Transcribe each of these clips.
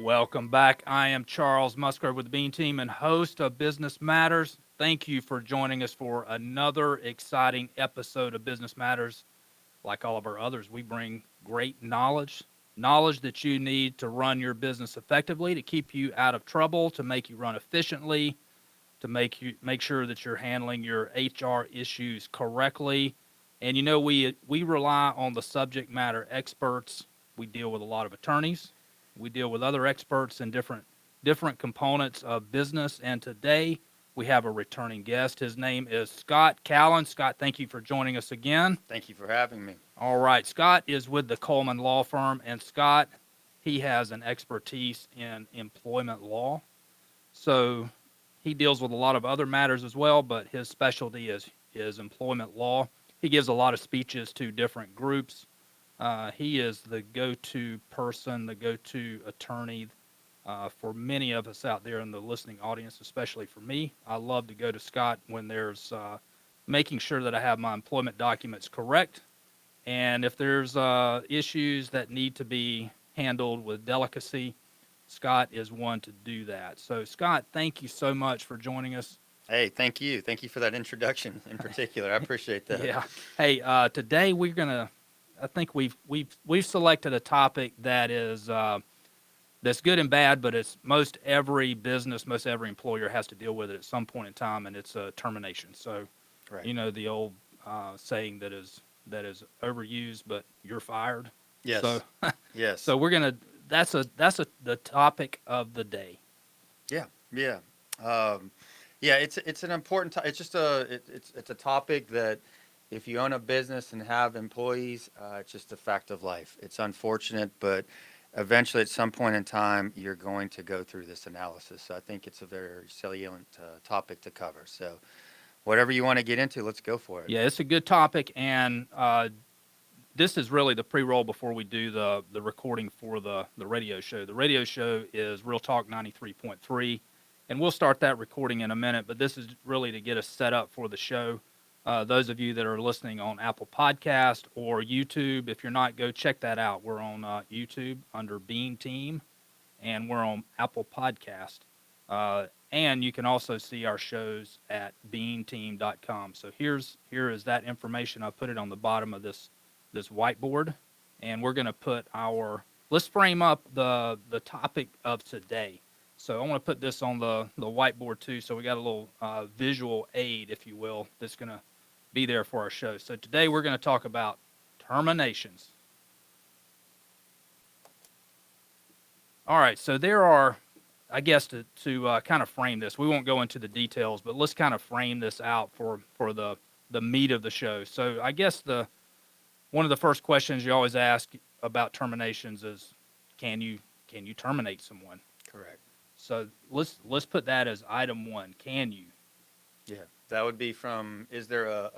Welcome back. I am Charles Musgrove with the Bean Team and host of Business Matters. Thank you for joining us for another exciting episode of Business Matters. Like all of our others, we bring great knowledge that you need to run your business effectively, to keep you out of trouble, to make you run efficiently, to make sure that you're handling your HR issues correctly. And we rely on the subject matter experts. We deal with a lot of attorneys. We deal with other experts in different components of business. And today we have a returning guest. His name is Scott Callen. Scott, thank you for joining us again. Thank you for having me. All right. Scott is with the Coleman Law Firm, and Scott, he has an expertise in employment law. So he deals with a lot of other matters as well, but his specialty is employment law. He gives a lot of speeches to different groups. He is the go-to person, the go-to attorney for many of us out there in the listening audience, especially for me. I love to go to Scott when there's making sure that I have my employment documents correct. And if there's issues that need to be handled with delicacy, Scott is one to do that. So, Scott, thank you so much for joining us. Hey, thank you. Thank you for that introduction in particular. I appreciate that. Yeah. Hey, today I think we've selected a topic that is that's good and bad, but it's most every business, most every employer has to deal with it at some point in time, and it's termination. So, Right. you know the old saying that is overused, but you're fired. Yes. So, Yes. so that's the topic of the day. Yeah. Yeah. Yeah. It's an important. It's just it's a topic that if you own a business and have employees, it's just a fact of life. It's unfortunate, but eventually, at some point in time, you're going to go through this analysis. So I think it's a very salient topic to cover. So whatever you want to get into, let's go for it. Yeah, it's a good topic, and this is really the pre-roll before we do the recording for the radio show. The radio show is Real Talk 93.3, and we'll start that recording in a minute, but this is really to get us set up for the show. Those of you that are listening on Apple Podcast or YouTube, if you're not, go check that out. We're on YouTube under Bean Team, and we're on Apple Podcast. And you can also see our shows at beanteam.com. So here is that information. I put it on the bottom of this whiteboard, and we're going to put let's frame up the topic of today. So I want to put this on the whiteboard too, so we got a little visual aid, if you will, that's going to be there for our show. So today we're going to talk about terminations. All right, so there are, I guess to kind of frame this, we won't go into the details, but let's kind of frame this out for the meat of the show. So I guess one of the first questions you always ask about terminations is, can you terminate someone? Correct. So let's put that as item one. Can you? Yeah. That would be from, is there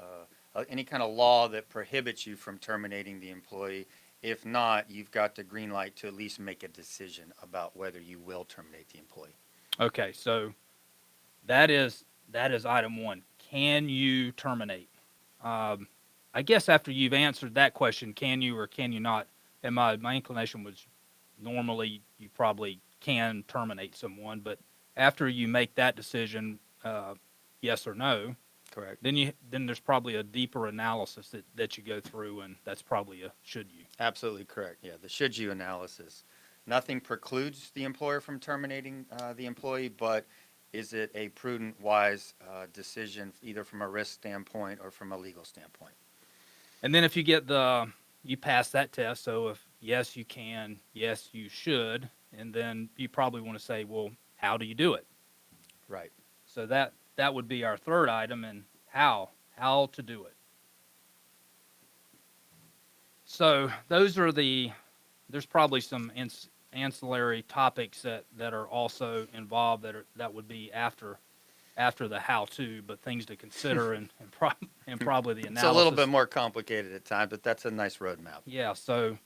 any kind of law that prohibits you from terminating the employee? If not, you've got the green light to at least make a decision about whether you will terminate the employee. Okay, so that is item one. Can you terminate? I guess after you've answered that question, can you or can you not? And my inclination was normally you probably can terminate someone, but after you make that decision, yes or no, Correct. then there's probably a deeper analysis that you go through, and that's probably a should you. Absolutely correct. Yeah, the should you analysis. Nothing precludes the employer from terminating the employee, but is it a prudent, wise decision either from a risk standpoint or from a legal standpoint? And then if you pass that test, so if yes you can, yes you should, and then you probably want to say, well, how do you do it? Right. So that would be our third item, and how to do it. So there's probably some ancillary topics that are also involved that would be after the how-to, but things to consider and probably the analysis. It's a little bit more complicated at times, but that's a nice roadmap. Yeah, so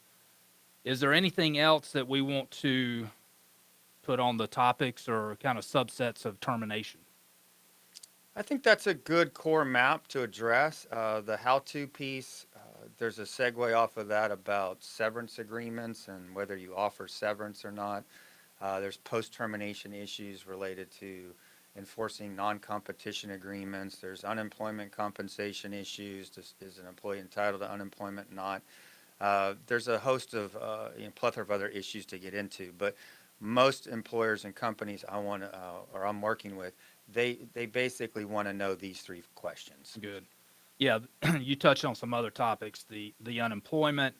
is there anything else that we want to put on the topics or kind of subsets of termination? I think that's a good core map to address. The how-to piece, there's a segue off of that about severance agreements and whether you offer severance or not. There's post-termination issues related to enforcing non-competition agreements. There's unemployment compensation issues. Is an employee entitled to unemployment? Not. There's a host of plethora of other issues to get into, but most employers and companies or I'm working with, they basically want to know these three questions. Good. Yeah, you touched on some other topics. The unemployment.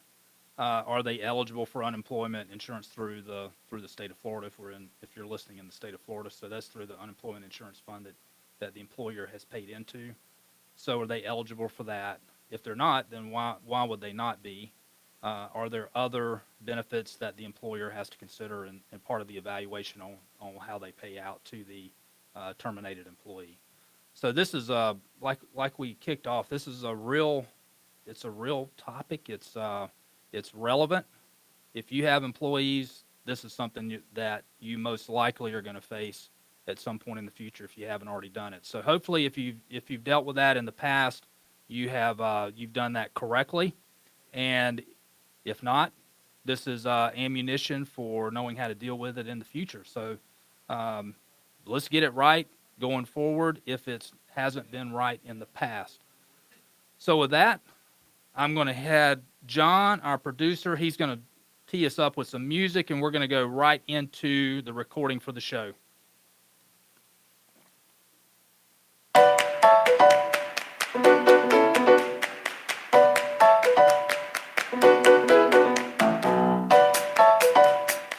Are they eligible for unemployment insurance through the state of Florida? If you're listening in the state of Florida, so that's through the unemployment insurance fund that the employer has paid into. So are they eligible for that? If they're not, then why would they not be? Are there other benefits that the employer has to consider in part of the evaluation on how they pay out to the terminated employee? So this is like we kicked off. This is it's a real topic. It's relevant. If you have employees, this is something that you most likely are going to face at some point in the future if you haven't already done it. So hopefully, if you've dealt with that in the past, you've done that correctly, and if not, this is ammunition for knowing how to deal with it in the future. So let's get it right going forward if it hasn't been right in the past. So with that, I'm going to have John, our producer, he's going to tee us up with some music, and we're going to go right into the recording for the show.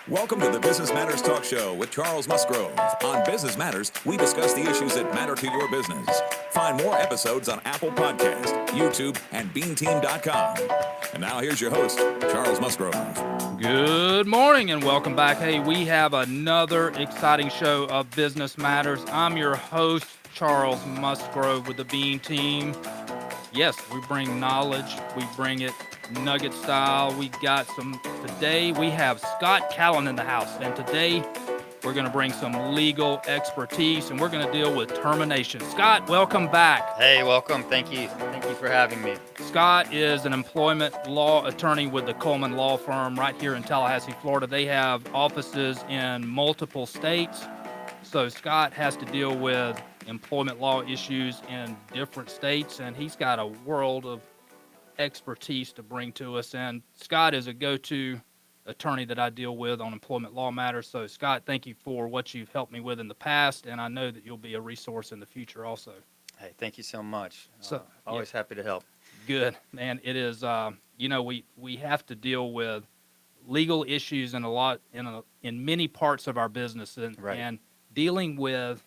Welcome to the Business Matters Talk Show with Charles Musgrove. On Business Matters, we discuss the issues that matter to your business. Find more episodes on Apple Podcast, YouTube, and beanteam.com. And now here's your host, Charles Musgrove. Good morning and welcome back. Hey, we have another exciting show of Business Matters. I'm your host, Charles Musgrove with the Bean Team. Yes, we bring knowledge. We bring it nugget style. Today we have Scott Callen in the house, and today we're going to bring some legal expertise, and we're going to deal with termination. Scott, welcome back. Hey, welcome. Thank you for having me. Scott is an employment law attorney with the Coleman Law Firm right here in Tallahassee, Florida. They have offices in multiple states, so Scott has to deal with employment law issues in different states, and he's got a world of expertise to bring to us. And Scott is a go-to attorney that I deal with on employment law matters. So Scott, thank you for what you've helped me with in the past, and I know that you'll be a resource in the future also. Hey, thank you so much. So Always happy to help. Good, man. It is we have to deal with legal issues in many parts of our business, and dealing with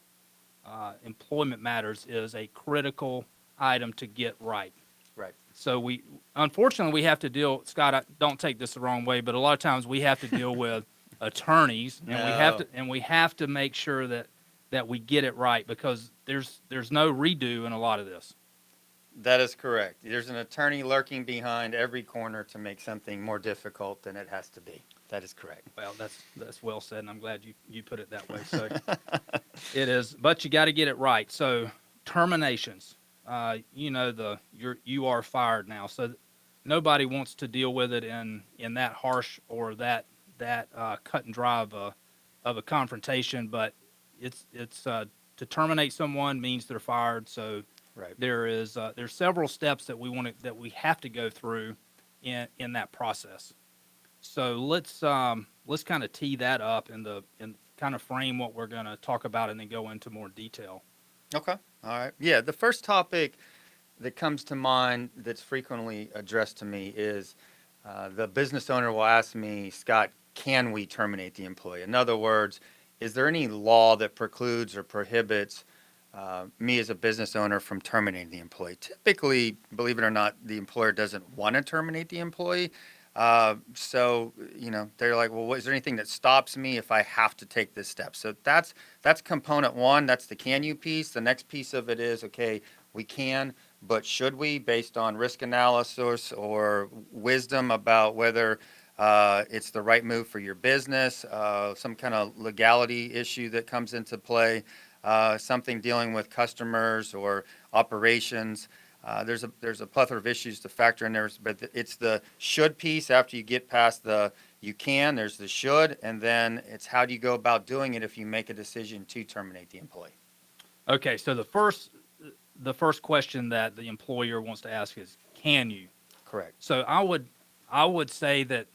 employment matters is a critical item to get right. Right. So unfortunately, we have to deal, Scott, don't take this the wrong way, but a lot of times we have to deal with attorneys, and we have to make sure that we get it right, because there's no redo in a lot of this. That is correct. There's an attorney lurking behind every corner to make something more difficult than it has to be. That is correct. Well, that's well said, and I'm glad you put it that way. So it is, but you got to get it right. So terminations. You are fired now, so nobody wants to deal with it in that harsh or that cut and dry of a confrontation. But it's to terminate someone means they're fired. So there's several steps that we have to go through in that process. So let's kind of tee that up and kind of frame what we're going to talk about, and then go into more detail. Okay. All right. Yeah. The first topic that comes to mind that's frequently addressed to me is the business owner will ask me, Scott, can we terminate the employee? In other words, is there any law that precludes or prohibits me as a business owner from terminating the employee? Typically, believe it or not, the employer doesn't want to terminate the employee. So, they're like, well, is there anything that stops me if I have to take this step? So that's component one. That's the can you piece. The next piece of it is, okay, we can, but should we, based on risk analysis or wisdom about whether it's the right move for your business, some kind of legality issue that comes into play, something dealing with customers or operations. There's a plethora of issues to factor in there, but it's the should piece after you get past the you can, there's the should, and then it's how do you go about doing it if you make a decision to terminate the employee. Okay, so the first question that the employer wants to ask is, can you? Correct. So I would say that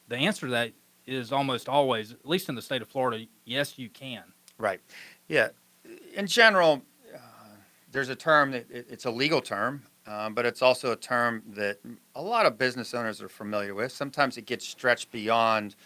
the answer to that is almost always, at least in the state of Florida, yes, you can. Right. Yeah. In general, there's a term that it's a legal term, but it's also a term that a lot of business owners are familiar with. Sometimes it gets stretched beyond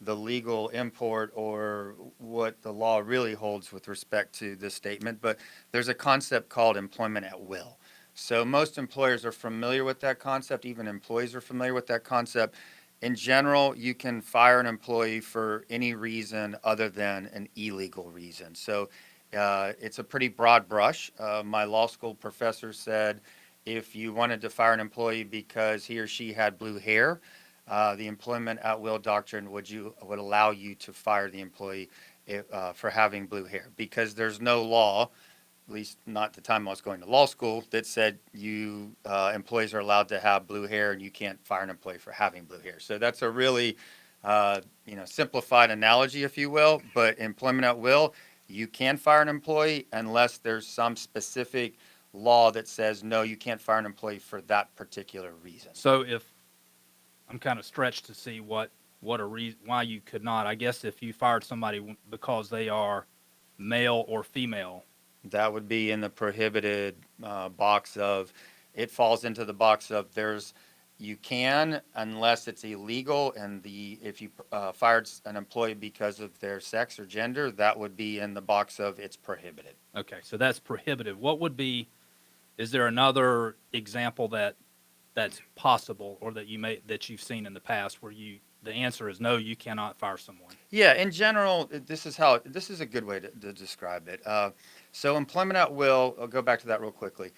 the legal import or what the law really holds with respect to this statement, but there's a concept called employment at will. So most employers are familiar with that concept, even employees are familiar with that concept. In general, you can fire an employee for any reason other than an illegal reason. So it's a pretty broad brush. My law school professor said if you wanted to fire an employee because he or she had blue hair, the employment at will doctrine would allow you to fire the employee for having blue hair, because there's no law, at least not the time I was going to law school, that said you employees are allowed to have blue hair and you can't fire an employee for having blue hair. So that's a really simplified analogy, if you will. But employment at will, you can fire an employee unless there's some specific law that says no, you can't fire an employee for that particular reason. So if I'm kind of stretched to see what a reason why you could not. I guess if you fired somebody because they are male or female. That would be in the prohibited box of, it falls into the box of you can unless it's illegal, and if you fired an employee because of their sex or gender, that would be in the box of it's prohibited. Okay, so that's prohibited. Is there another example that's possible or that you've seen in the past where the answer is no, you cannot fire someone? Yeah, in general, this is a good way to describe it. So employment at will, I'll go back to that real quickly.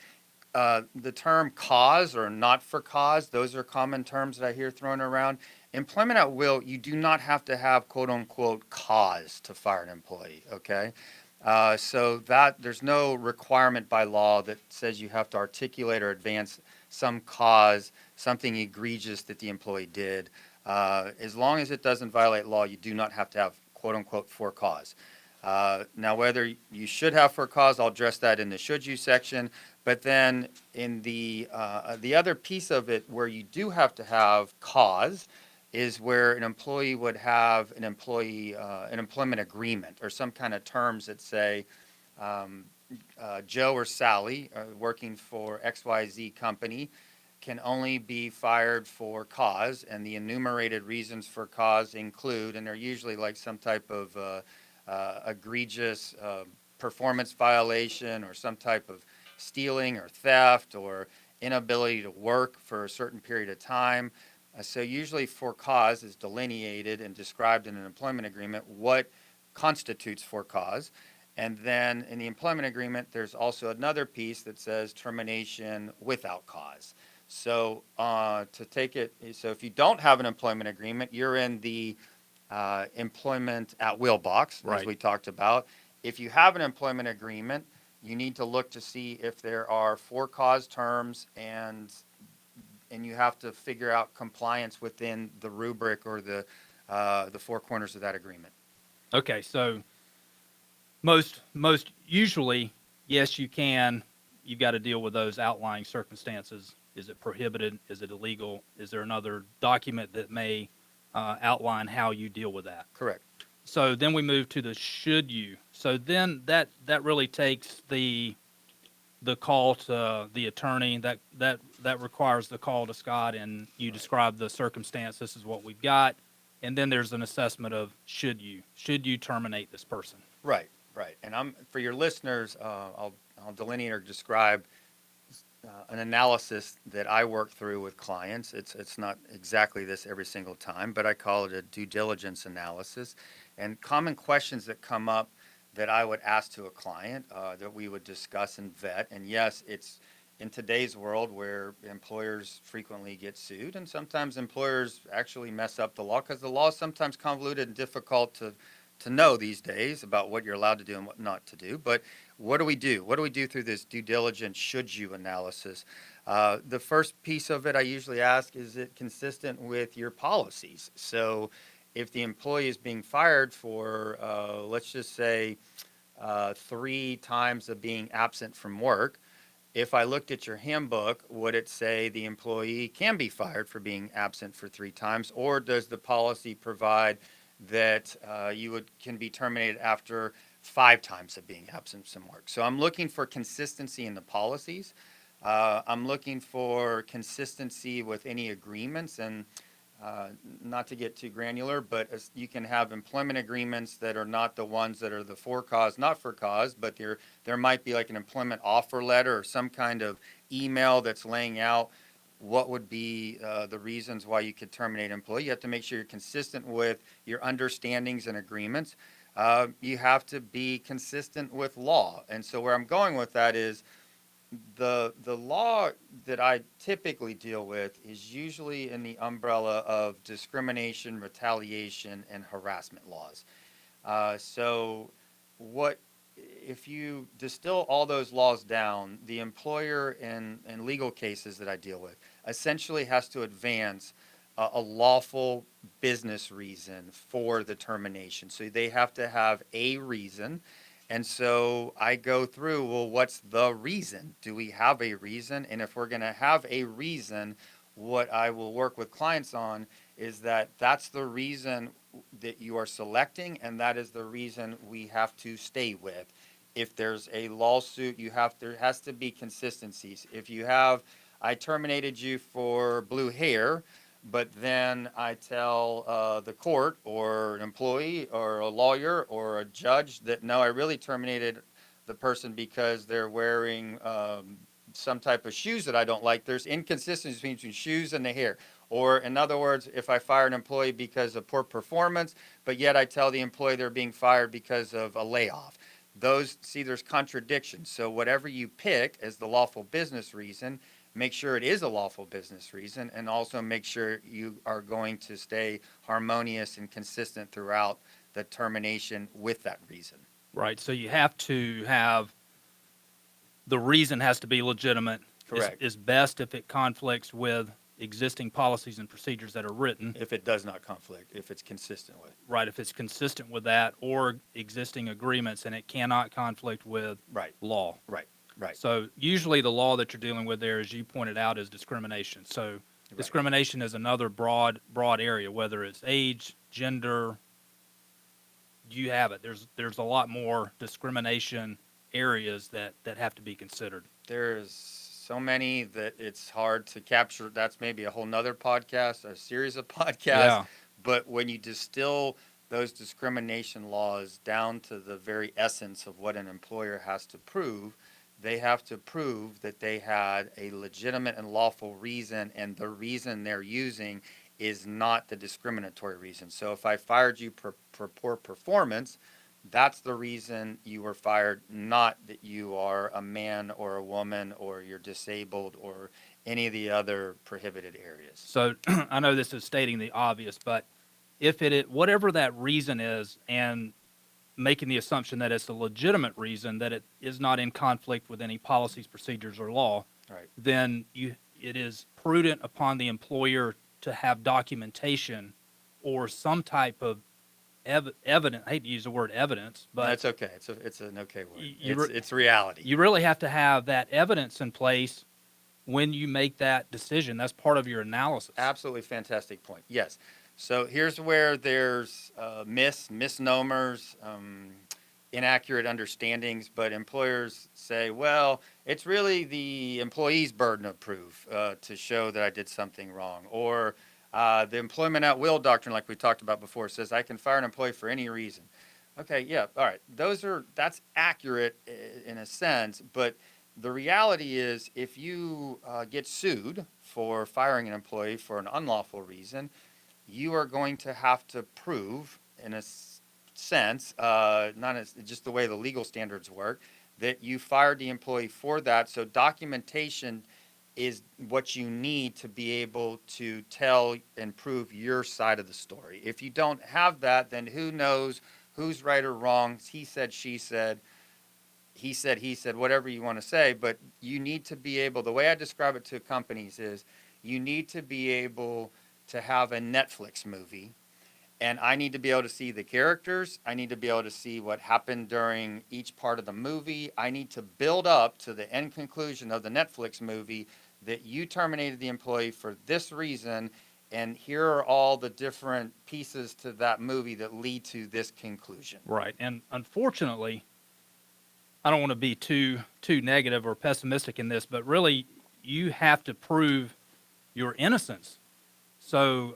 The term cause or not for cause, those are common terms that I hear thrown around. Employment at will, you do not have to have quote unquote cause to fire an employee, okay? So that there's no requirement by law that says you have to articulate or advance some cause, something egregious that the employee did. As long as it doesn't violate law, you do not have to have quote unquote for cause. Now, whether you should have for cause, I'll address that in the should you section. But then in the other piece of it where you do have to have cause is where an employee would have an employment agreement or some kind of terms that say Joe or Sally working for XYZ company can only be fired for cause, and the enumerated reasons for cause include, and they're usually like some type of egregious performance violation or some type of stealing or theft or inability to work for a certain period of time. So usually for cause is delineated and described in an employment agreement what constitutes for cause. And then in the employment agreement, there's also another piece that says termination without cause. So so if you don't have an employment agreement, you're in the employment at will box, Right. as we talked about. If you have an employment agreement, you need to look to see if there are for cause terms, and you have to figure out compliance within the rubric or the four corners of that agreement. Okay, so most usually, yes, you can. You've got to deal with those outlying circumstances. Is it prohibited? Is it illegal? Is there another document that may outline how you deal with that? Correct. So then we move to the should you. So then that really takes the call to the attorney. That requires the call to Scott, and you describe the circumstance. This is what we've got, and then there's an assessment of should you terminate this person? Right. And for your listeners, I'll delineate or describe an analysis that I work through with clients. It's not exactly this every single time, but I call it a due diligence analysis. And common questions that come up that I would ask to a client that we would discuss and vet. And yes, it's in today's world where employers frequently get sued, and sometimes employers actually mess up the law because the law is sometimes convoluted and difficult to know these days about what you're allowed to do and what not to do. But what do we do? What do we do through this due diligence should you analysis? The first piece of it I usually ask, is it consistent with your policies? So if the employee is being fired for, let's just say, 3 times of being absent from work, if I looked at your handbook, would it say the employee can be fired for being absent for 3 times, or does the policy provide that can be terminated after 5 times of being absent from work? So I'm looking for consistency in the policies. I'm looking for consistency with any agreements, and not to get too granular, but you can have employment agreements that are not the ones that are the for cause, not for cause, but there might be like an employment offer letter or some kind of email that's laying out what would be the reasons why you could terminate an employee. You have to make sure you're consistent with your understandings and agreements. You have to be consistent with law. And so where I'm going with that is, the law that I typically deal with is usually in the umbrella of discrimination, retaliation, and harassment laws. So what if you distill all those laws down, the employer in legal cases that I deal with essentially has to advance a lawful business reason for the termination. So they have to have a reason. And so I go through, well, what's the reason? Do we have a reason? And if we're going to have a reason, what I will work with clients on is that that's the reason that you are selecting, and that is the reason we have to stay with. If there's a lawsuit, there has to be consistencies. If you have, I terminated you for blue hair, but then I tell the court or an employee or a lawyer or a judge that, no, I really terminated the person because they're wearing some type of shoes that I don't like. There's inconsistency between shoes and the hair. Or in other words, if I fire an employee because of poor performance, but yet I tell the employee they're being fired because of a layoff. There's contradictions. So whatever you pick as the lawful business reason, make sure it is a lawful business reason, and also make sure you are going to stay harmonious and consistent throughout the termination with that reason. Right. So you have to have the reason has to be legitimate. Correct. It's best if it conflicts with existing policies and procedures that are written. If it does not conflict, if it's consistent with. Right. If it's consistent with that or existing agreements, and it cannot conflict with law. Right. So usually the law that you're dealing with there, as you pointed out, is discrimination. So discrimination is another broad area, whether it's age, gender. You have it. There's a lot more discrimination areas that have to be considered. There's so many that it's hard to capture. That's maybe a whole nother podcast, a series of podcasts. Yeah. But when you distill those discrimination laws down to the very essence of what an employer has to prove, they have to prove that they had a legitimate and lawful reason, and the reason they're using is not the discriminatory reason. So if I fired you for poor performance, that's the reason you were fired, not that you are a man or a woman or you're disabled or any of the other prohibited areas. So I know this is stating the obvious, but if whatever that reason is, and making the assumption that it's a legitimate reason, that it is not in conflict with any policies, procedures, or law, then it is prudent upon the employer to have documentation or some type of evidence. I hate to use the word evidence, but that's okay. It's an okay word. It's reality. You really have to have that evidence in place when you make that decision. That's part of your analysis. Absolutely fantastic point. Yes. So here's where there's misnomers, inaccurate understandings, but employers say, well, it's really the employee's burden of proof to show that I did something wrong. Or the employment at will doctrine, like we talked about before, says I can fire an employee for any reason. Okay, yeah, all right. That's accurate in a sense, but the reality is if you get sued for firing an employee for an unlawful reason, you are going to have to prove, in a sense, not as just the way the legal standards work, that you fired the employee for that. So documentation is what you need to be able to tell and prove your side of the story. If you don't have that, then who knows who's right or wrong? He said, she said. he said, whatever you want to say, but you need to be able, the way I describe it to companies is you need to be able to have a Netflix movie, and I need to be able to see the characters. I need to be able to see what happened during each part of the movie. I need to build up to the end conclusion of the Netflix movie that you terminated the employee for this reason, and here are all the different pieces to that movie that lead to this conclusion. Right. And unfortunately, I don't want to be too negative or pessimistic in this, but really, you have to prove your innocence. So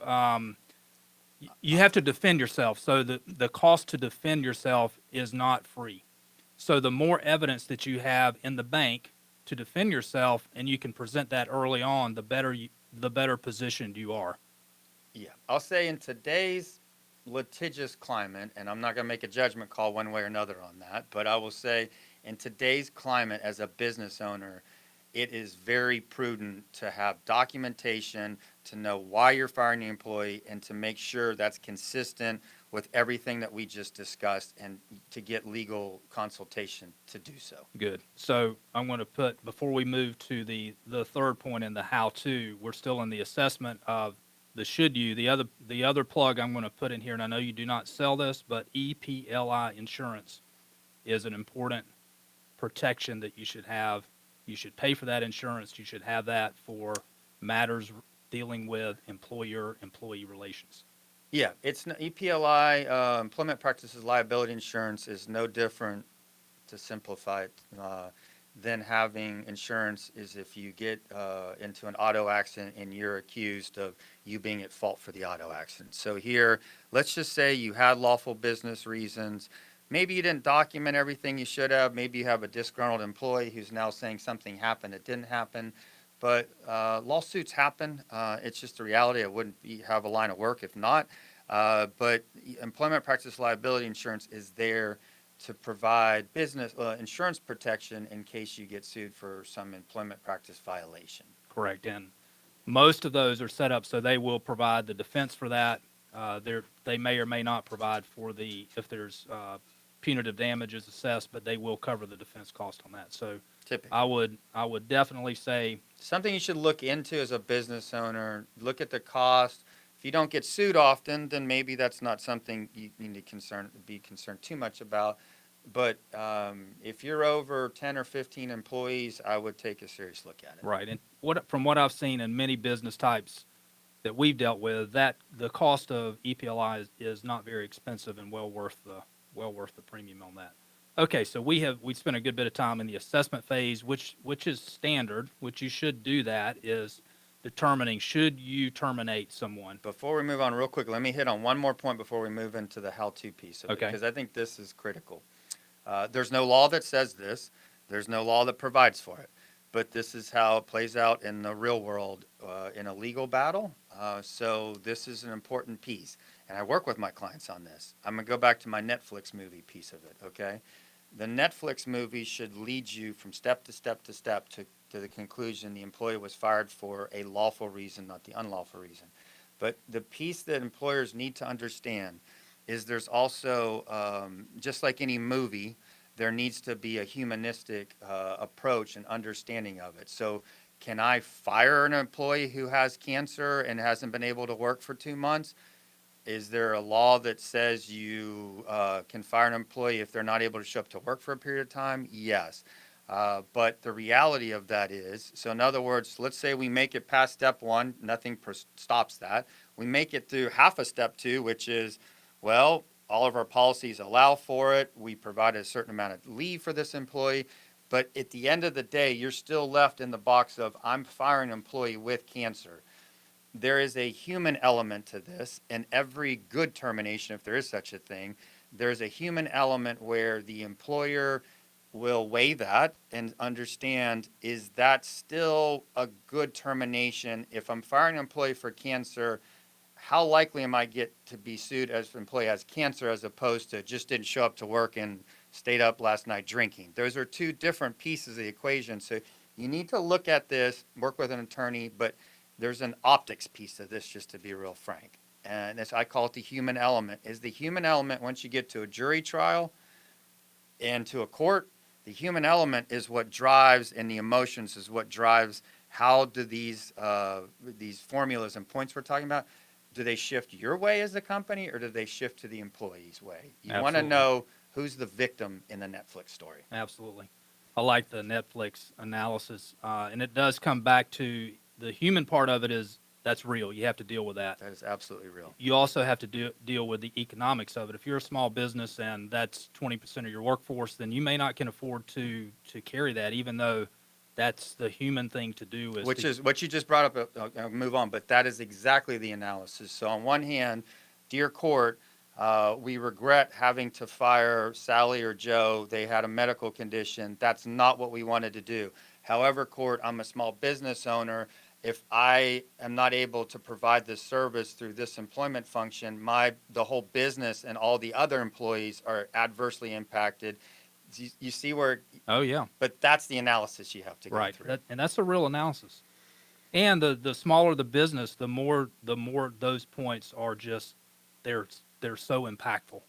you have to defend yourself. So the cost to defend yourself is not free. So the more evidence that you have in the bank to defend yourself, and you can present that early on, the better positioned you are. Yeah, I'll say in today's litigious climate, and I'm not going to make a judgment call one way or another on that, but I will say in today's climate as a business owner, it is very prudent to have documentation, to know why you're firing the employee, and to make sure that's consistent with everything that we just discussed, and to get legal consultation to do so. Good. So I'm going to put, before we move to the third point in the how-to, we're still in the assessment of the should you. The other plug I'm going to put in here, and I know you do not sell this, but EPLI insurance is an important protection that you should have. You should pay for that insurance. You should have that for matters dealing with employer-employee relations. Yeah, EPLI, Employment Practices Liability Insurance, is no different, to simplify it, than having insurance is if you get into an auto accident and you're accused of you being at fault for the auto accident. So here, let's just say you had lawful business reasons. Maybe you didn't document everything you should have. Maybe you have a disgruntled employee who's now saying something happened that didn't happen. But lawsuits happen. It's just a reality. I wouldn't have a line of work if not. But employment practice liability insurance is there to provide business insurance protection in case you get sued for some employment practice violation. Correct. And most of those are set up so they will provide the defense for that. They may or may not provide for if there's punitive damages assessed, but they will cover the defense cost on that. So Typically, I would definitely say something you should look into as a business owner. Look at the cost. If you don't get sued often, then maybe that's not something you need to be concerned too much about. But if you're over 10 or 15 employees, I would take a serious look at it. right. And from what I've seen in many business types that we've dealt with, that the cost of EPLI is not very expensive and well worth the premium on that. Okay, so we spent a good bit of time in the assessment phase, which is standard, which you should do. That is determining should you terminate someone. Before we move on real quick, let me hit on one more point before we move into the how-to piece of it, Okay. because I think this is critical. There's no law that says this. There's no law that provides for it. But this is how it plays out in the real world in a legal battle. So this is an important piece. And I work with my clients on this. I'm going to go back to my Netflix movie piece of it, okay? The Netflix movie should lead you from step to step to step to the conclusion the employee was fired for a lawful reason, not the unlawful reason. But the piece that employers need to understand is there's also, just like any movie, there needs to be a humanistic approach and understanding of it. So can I fire an employee who has cancer and hasn't been able to work for 2 months? Is there a law that says you can fire an employee if they're not able to show up to work for a period of time? Yes. But the reality of that is, so in other words, let's say we make it past step one, nothing stops that. We make it through half of step two, which is, well, all of our policies allow for it. We provide a certain amount of leave for this employee. But at the end of the day, you're still left in the box of, I'm firing an employee with cancer. There is a human element to this, and every good termination, if there is such a thing, there's a human element where the employer will weigh that and understand, is that still a good termination? If I'm firing an employee for cancer, how likely am I get to be sued as an employee has cancer as opposed to just didn't show up to work and stayed up last night drinking? Those are two different pieces of the equation. So you need to look at this, work with an attorney, but there's an optics piece of this, just to be real frank. And this, I call it the human element. Is the human element, once you get to a jury trial and to a court, The human element is what drives, and the emotions is what drives. How do these formulas and points we're talking about, do they shift your way as a company, or do they shift to the employee's way? You want to Absolutely. know who's the victim in the Netflix story. Absolutely. I like the Netflix analysis, and it does come back to the human part of it is that's real. You have to deal with that. That is absolutely real. You also have to deal with the economics of it. If you're a small business and that's 20% of your workforce, then you may not can afford to carry that, even though that's the human thing to do. Which is what you just brought up. I'll move on, but that is exactly the analysis. So on one hand, dear court, we regret having to fire Sally or Joe. They had a medical condition. That's not what we wanted to do. However, court, I'm a small business owner. If I am not able to provide this service through this employment function, the whole business and all the other employees are adversely impacted. You see where? Oh yeah, But that's the analysis you have to go right. through. And that's a real analysis. And the smaller the business, the more those points are just they're so impactful.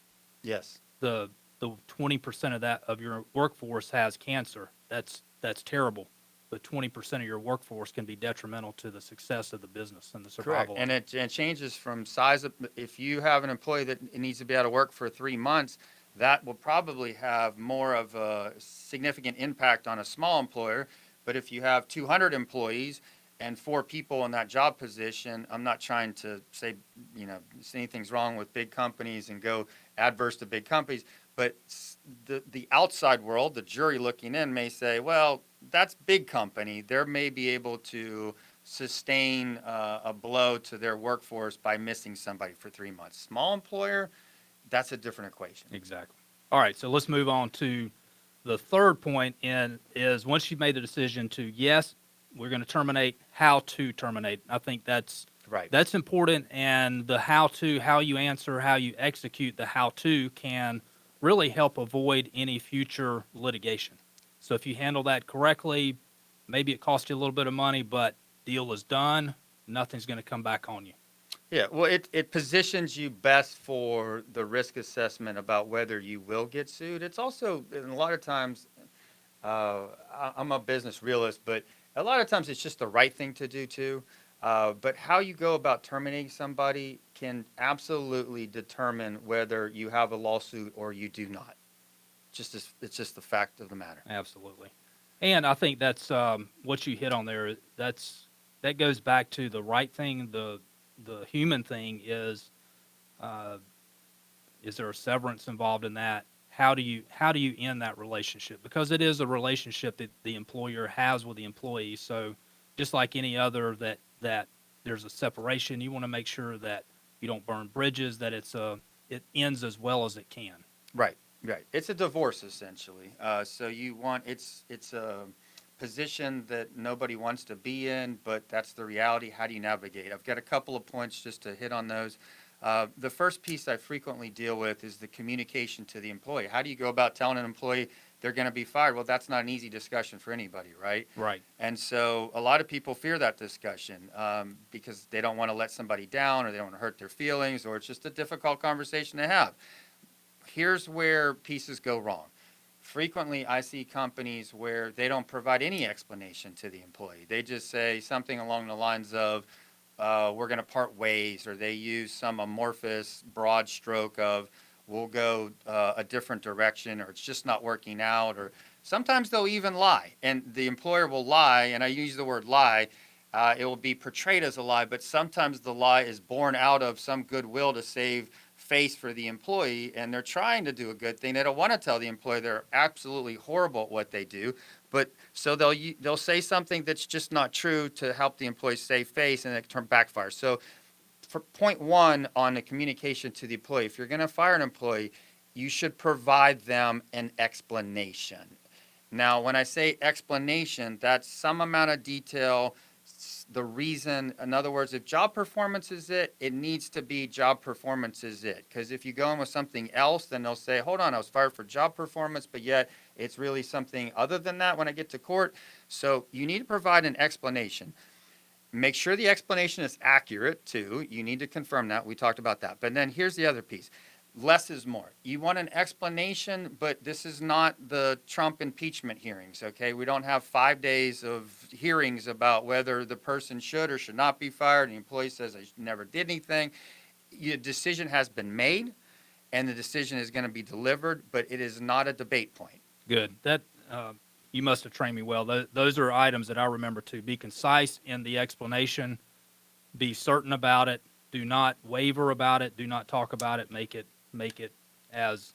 Yes. The 20% of that of your workforce has cancer. That's terrible. But 20% of your workforce can be detrimental to the success of the business and the Correct. survival. And it changes from size of, if you have an employee that needs to be out of work for 3 months, that will probably have more of a significant impact on a small employer. But if you have 200 employees and 4 people in that job position, I'm not trying to say, anything's wrong with big companies and go adverse to big companies. But the outside world, the jury looking in, may say, well, that's big company. They may be able to sustain a blow to their workforce by missing somebody for 3 months. Small employer, that's a different equation. Exactly. All right, so let's move on to the third point. Is once you've made the decision to, yes, we're going to terminate, how to terminate. I think that's Right. That's important, and the how you answer, how you execute the how to can really help avoid any future litigation. So if you handle that correctly, maybe it costs you a little bit of money, but deal is done. Nothing's going to come back on you. Yeah, well, it positions you best for the risk assessment about whether you will get sued. It's also, and a lot of times, I'm a business realist, but a lot of times it's just the right thing to do too. But how you go about terminating somebody can absolutely determine whether you have a lawsuit or you do not. It's just the fact of the matter. Absolutely. And I think that's what you hit on there. That goes back to the right thing. The human thing is there a severance involved in that? How do you end that relationship? Because it is a relationship that the employer has with the employee. So just like any other that there's a separation, you want to make sure that you don't burn bridges, that it ends as well as it can. Right. It's a divorce essentially. So it's a position that nobody wants to be in, but that's the reality. How do you navigate? I've got a couple of points just to hit on those. The first piece I frequently deal with is the communication to the employee. How do you go about telling an employee they're going to be fired? Well, that's not an easy discussion for anybody, right? Right. And so a lot of people fear that discussion because they don't want to let somebody down, or they don't want to hurt their feelings, or it's just a difficult conversation to have. Here's where pieces go wrong. Frequently, I see companies where they don't provide any explanation to the employee. They just say something along the lines of, we're going to part ways, or they use some amorphous broad stroke of, we'll go a different direction, or it's just not working out, or sometimes they'll even lie. And the employer will lie, and I use the word lie. It will be portrayed as a lie, but sometimes the lie is born out of some goodwill to save face for the employee, and they're trying to do a good thing. They don't want to tell the employee they're absolutely horrible at what they do, but so they'll say something that's just not true to help the employee save face, and it backfires. So for point one on the communication to the employee, if you're going to fire an employee, you should provide them an explanation. Now, when I say explanation, that's some amount of detail, the reason. In other words, if job performance is it needs to be job performance is it. Because if you go in with something else, then they'll say, hold on, I was fired for job performance, but yet it's really something other than that when I get to court. So you need to provide an explanation. Make sure the explanation is accurate, too. You need to confirm that. We talked about that. But then here's the other piece. less is more. You want an explanation, but this is not the Trump impeachment hearings, okay? We don't have 5 days of hearings about whether the person should or should not be fired. The employee says, I never did anything. Your decision has been made, and the decision is going to be delivered, but it is not a debate point. Good. That you must have trained me well. Those are items that I remember too. Be concise in the explanation. Be certain about it. Do not waver about it. Do not talk about it. Make it as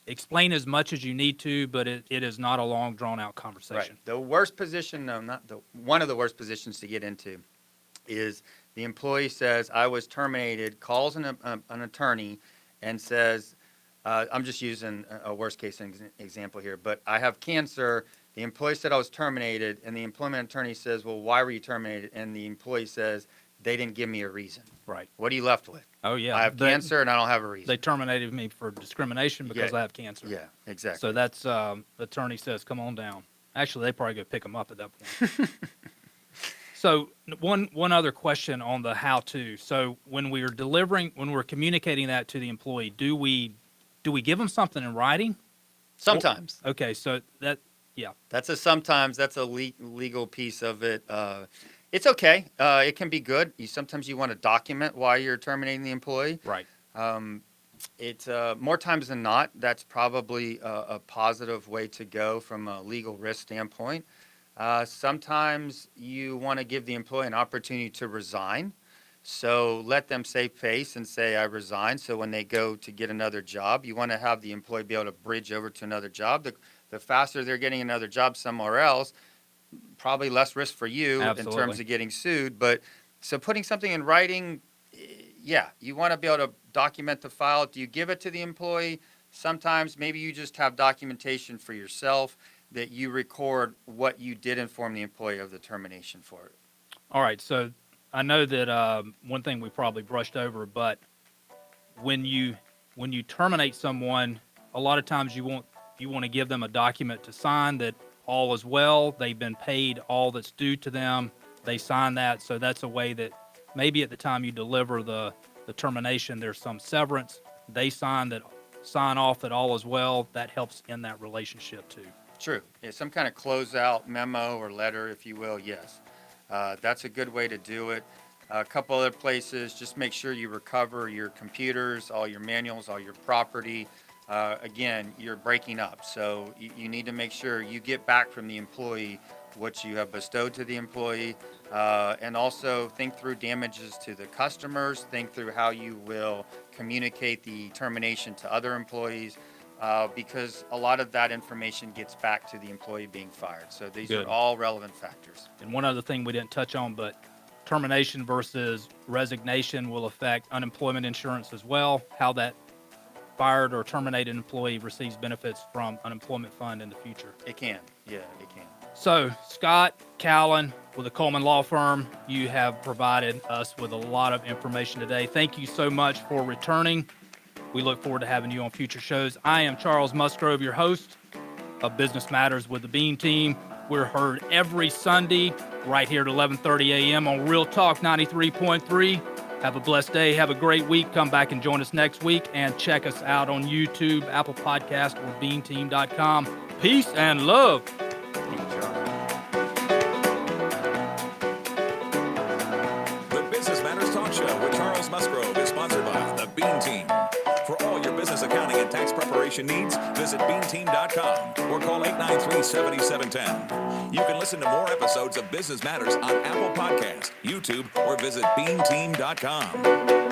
explain as much as you need to, but it is not a long drawn out conversation. Right. The worst position, no, not the one of the worst positions to get into, is the employee says, I was terminated, calls an attorney and says, I'm just using a worst case example here, but I have cancer. The employee said I was terminated, and the employment attorney says, well, why were you terminated? And the employee says, they didn't give me a reason. Right. What are you left with? Oh, yeah. I have cancer and I don't have a reason. They terminated me for discrimination because I have cancer. Yeah, exactly. So that's the attorney says, come on down. Actually, they probably go pick them up at that point. So one other question on the how-to. So when we're communicating that to the employee, do we give them something in writing? Sometimes. Okay, so That's a legal piece of it. It's okay. It can be good. Sometimes you want to document why you're terminating the employee. right. It's more times than not, that's probably a positive way to go from a legal risk standpoint. Sometimes you want to give the employee an opportunity to resign. So let them save face and say, I resign. So when they go to get another job, you want to have the employee be able to bridge over to another job. The faster they're getting another job somewhere else, probably less risk for you Absolutely. in terms of getting sued. But so putting something in writing, yeah, you want to be able to document the file. Do you give it to the employee? Sometimes maybe you just have documentation for yourself that you record what you did inform the employee of the termination for it. All right, so I know that one thing we probably brushed over, but when you terminate someone, a lot of times you want to give them a document to sign that all is well, they've been paid all that's due to them, they sign that, so that's a way that maybe at the time you deliver the termination, there's some severance, they sign off that all is well, that helps in that relationship too. True. Yeah, some kind of closeout memo or letter, if you will, yes. That's a good way to do it. A couple other places, just make sure you recover your computers, all your manuals, all your property. Again, you're breaking up, so you need to make sure you get back from the employee what you have bestowed to the employee, and also think through damages to the customers, think through how you will communicate the termination to other employees. Because a lot of that information gets back to the employee being fired. So these Good. are all relevant factors. And one other thing we didn't touch on, but termination versus resignation will affect unemployment insurance as well, how that fired or terminated employee receives benefits from unemployment fund in the future. It can. Yeah, it can. So, Scott Callen with the Coleman Law Firm, you have provided us with a lot of information today. Thank you so much for returning. We look forward to having you on future shows. I am Charles Musgrove, your host of Business Matters with the Beam Team. We're heard every Sunday right here at 11:30 a.m. on Real Talk 93.3. Have a blessed day. Have a great week. Come back and join us next week. And check us out on YouTube, Apple Podcast, or beamteam.com. Peace and love. Thank you, Charles. The Business Matters Talk Show with Charles Musgrove is sponsored by the Beam Team. For all your business accounting and tax preparation needs, visit beamteam.com or call 893-7710. You can listen to more episodes of Business Matters on Apple Podcasts, YouTube, or visit beamteam.com.